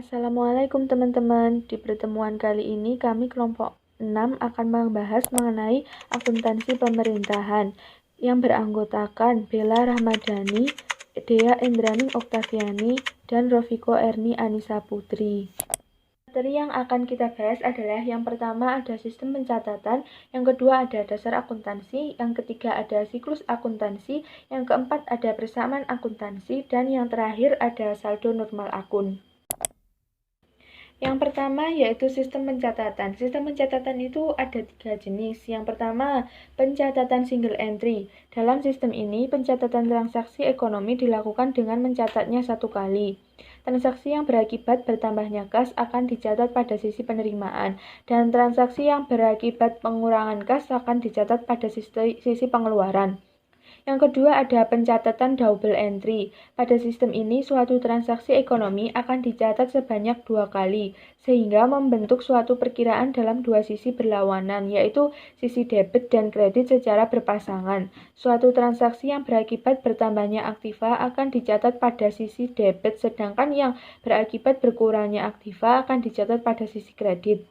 Assalamualaikum teman-teman. Di pertemuan kali ini kami kelompok 6 akan membahas mengenai akuntansi pemerintahan yang beranggotakan Bella Rahmadani, Dea Indraning Oktaviani, dan Rofiko Erni Anissa Putri. Materi yang akan kita bahas adalah yang pertama ada sistem pencatatan, yang kedua ada dasar akuntansi, yang ketiga ada siklus akuntansi, yang keempat ada persamaan akuntansi, dan yang terakhir ada saldo normal akun. Yang pertama yaitu sistem pencatatan. Sistem pencatatan itu ada 3 jenis. Yang pertama, pencatatan single entry. Dalam sistem ini, pencatatan transaksi ekonomi dilakukan dengan mencatatnya satu kali. Transaksi yang berakibat bertambahnya kas akan dicatat pada sisi penerimaan, dan transaksi yang berakibat pengurangan kas akan dicatat pada sisi pengeluaran. Yang kedua ada pencatatan double entry. Pada sistem ini, suatu transaksi ekonomi akan dicatat sebanyak 2 kali, sehingga membentuk suatu perkiraan dalam 2 sisi berlawanan, yaitu sisi debit dan kredit secara berpasangan. Suatu transaksi yang berakibat bertambahnya aktiva akan dicatat pada sisi debit, sedangkan yang berakibat berkurangnya aktiva akan dicatat pada sisi kredit.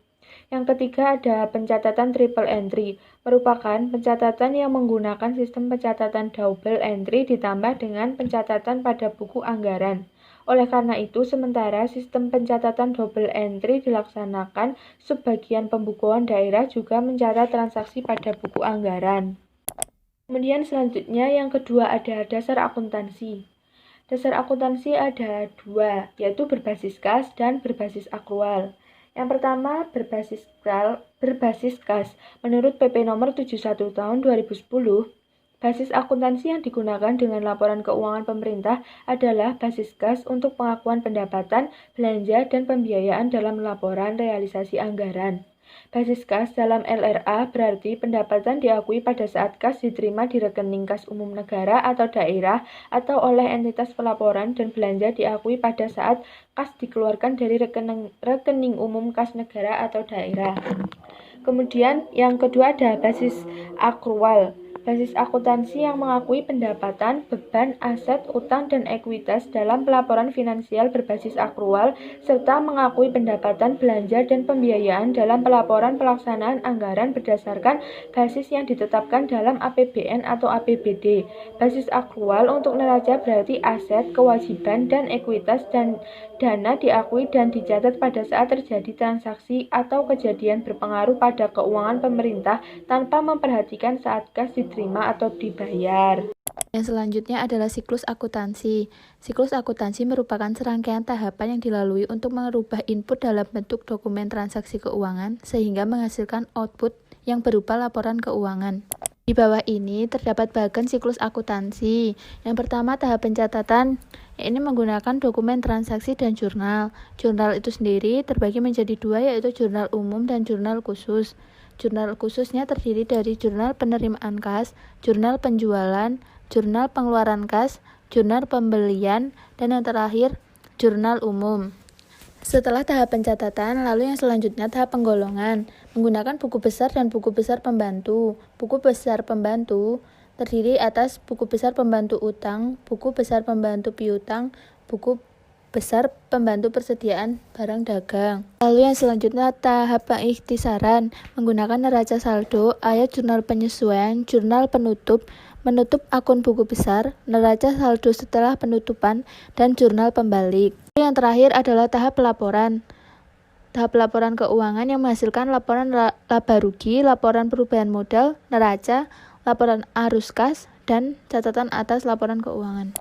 Yang ketiga ada pencatatan triple entry, merupakan pencatatan yang menggunakan sistem pencatatan double entry ditambah dengan pencatatan pada buku anggaran. Oleh karena itu, sementara sistem pencatatan double entry dilaksanakan, subbagian pembukuan daerah juga mencatat transaksi pada buku anggaran. Kemudian selanjutnya yang kedua ada dasar akuntansi. Dasar akuntansi ada 2, yaitu berbasis kas dan berbasis akrual. Yang pertama, berbasis kas. Menurut PP nomor 71 tahun 2010, basis akuntansi yang digunakan dengan laporan keuangan pemerintah adalah basis kas untuk pengakuan pendapatan, belanja, dan pembiayaan dalam laporan realisasi anggaran. Basis kas dalam LRA berarti pendapatan diakui pada saat kas diterima di rekening kas umum negara atau daerah atau oleh entitas pelaporan, dan belanja diakui pada saat kas dikeluarkan dari rekening umum kas negara atau daerah. Kemudian yang kedua ada basis akrual. Basis akuntansi yang mengakui pendapatan, beban, aset, utang, dan ekuitas dalam pelaporan finansial berbasis akrual, serta mengakui pendapatan, belanja, dan pembiayaan dalam pelaporan pelaksanaan anggaran berdasarkan basis yang ditetapkan dalam APBN atau APBD. Basis akrual untuk neraca berarti aset, kewajiban, dan ekuitas dan dana diakui dan dicatat pada saat terjadi transaksi atau kejadian berpengaruh pada keuangan pemerintah tanpa memperhatikan saat kas diterima atau dibayar. Yang selanjutnya adalah siklus akuntansi. Siklus akuntansi merupakan serangkaian tahapan yang dilalui untuk merubah input dalam bentuk dokumen transaksi keuangan sehingga menghasilkan output yang berupa laporan keuangan. Di bawah ini terdapat bagian siklus akuntansi. Yang pertama, tahap pencatatan. Ini menggunakan dokumen transaksi dan jurnal. Jurnal itu sendiri terbagi menjadi 2, yaitu jurnal umum dan jurnal khusus. Jurnal khususnya terdiri dari jurnal penerimaan kas, jurnal penjualan, jurnal pengeluaran kas, jurnal pembelian, dan yang terakhir, jurnal umum. Setelah tahap pencatatan, lalu yang selanjutnya tahap penggolongan, menggunakan buku besar dan buku besar pembantu. Buku besar pembantu terdiri atas buku besar pembantu utang, buku besar pembantu piutang, buku besar pembantu persediaan barang dagang. Lalu yang selanjutnya tahap pengikhtisaran, menggunakan neraca saldo, ayat jurnal penyesuaian, jurnal penutup, menutup akun buku besar, neraca saldo setelah penutupan, dan jurnal pembalik. Yang terakhir adalah tahap pelaporan. Tahap laporan keuangan yang menghasilkan laporan laba rugi, laporan perubahan modal, neraca, laporan arus kas, dan catatan atas laporan keuangan.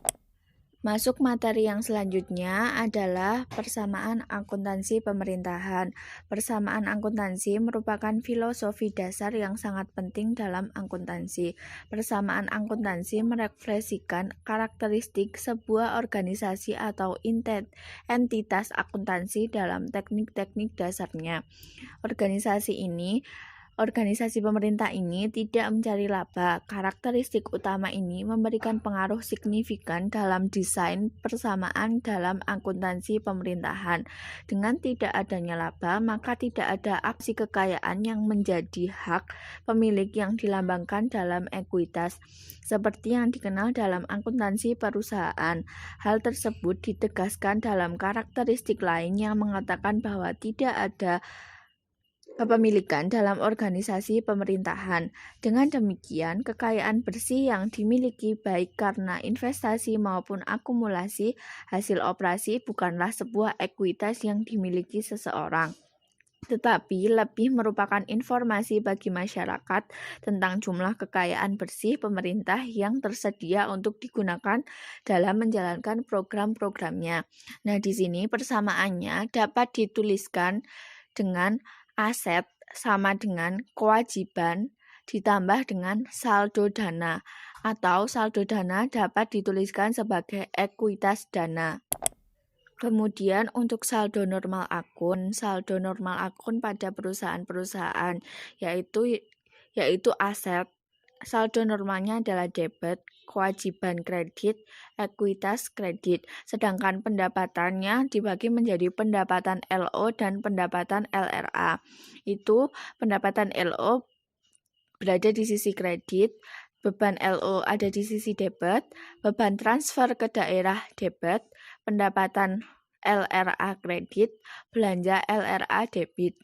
Masuk materi yang selanjutnya adalah persamaan akuntansi pemerintahan. Persamaan akuntansi merupakan filosofi dasar yang sangat penting dalam akuntansi. Persamaan akuntansi merefleksikan karakteristik sebuah organisasi atau entitas akuntansi dalam teknik-teknik dasarnya. Organisasi ini Organisasi pemerintah ini tidak mencari laba. Karakteristik utama ini memberikan pengaruh signifikan dalam desain persamaan dalam akuntansi pemerintahan. Dengan tidak adanya laba, maka tidak ada aksi kekayaan yang menjadi hak pemilik yang dilambangkan dalam ekuitas, seperti yang dikenal dalam akuntansi perusahaan. Hal tersebut ditegaskan dalam karakteristik lain yang mengatakan bahwa tidak ada kepemilikan dalam organisasi pemerintahan. Dengan demikian, kekayaan bersih yang dimiliki baik karena investasi maupun akumulasi hasil operasi bukanlah sebuah ekuitas yang dimiliki seseorang, tetapi lebih merupakan informasi bagi masyarakat tentang jumlah kekayaan bersih pemerintah yang tersedia untuk digunakan dalam menjalankan program-programnya. Nah, di sini persamaannya dapat dituliskan dengan aset sama dengan kewajiban ditambah dengan saldo dana, atau saldo dana dapat dituliskan sebagai ekuitas dana. Kemudian untuk saldo normal akun pada perusahaan-perusahaan yaitu aset. Saldo normalnya adalah debit, kewajiban kredit, ekuitas kredit. Sedangkan pendapatannya dibagi menjadi pendapatan LO dan pendapatan LRA. Itu pendapatan LO berada di sisi kredit, beban LO ada di sisi debit, beban transfer ke daerah debit, pendapatan LRA kredit, belanja LRA debit.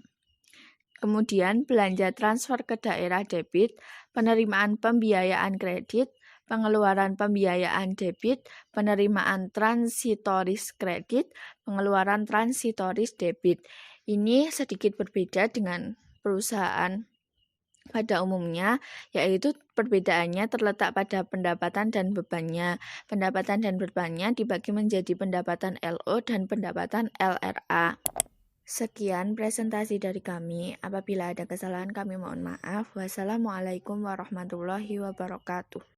Kemudian belanja transfer ke daerah debit, penerimaan pembiayaan kredit, pengeluaran pembiayaan debit, penerimaan transitoris kredit, pengeluaran transitoris debit. Ini sedikit berbeda dengan perusahaan pada umumnya, yaitu perbedaannya terletak pada pendapatan dan bebannya. Pendapatan dan bebannya dibagi menjadi pendapatan LO dan pendapatan LRA. Sekian presentasi dari kami. Apabila ada kesalahan kami mohon maaf. Wassalamualaikum warahmatullahi wabarakatuh.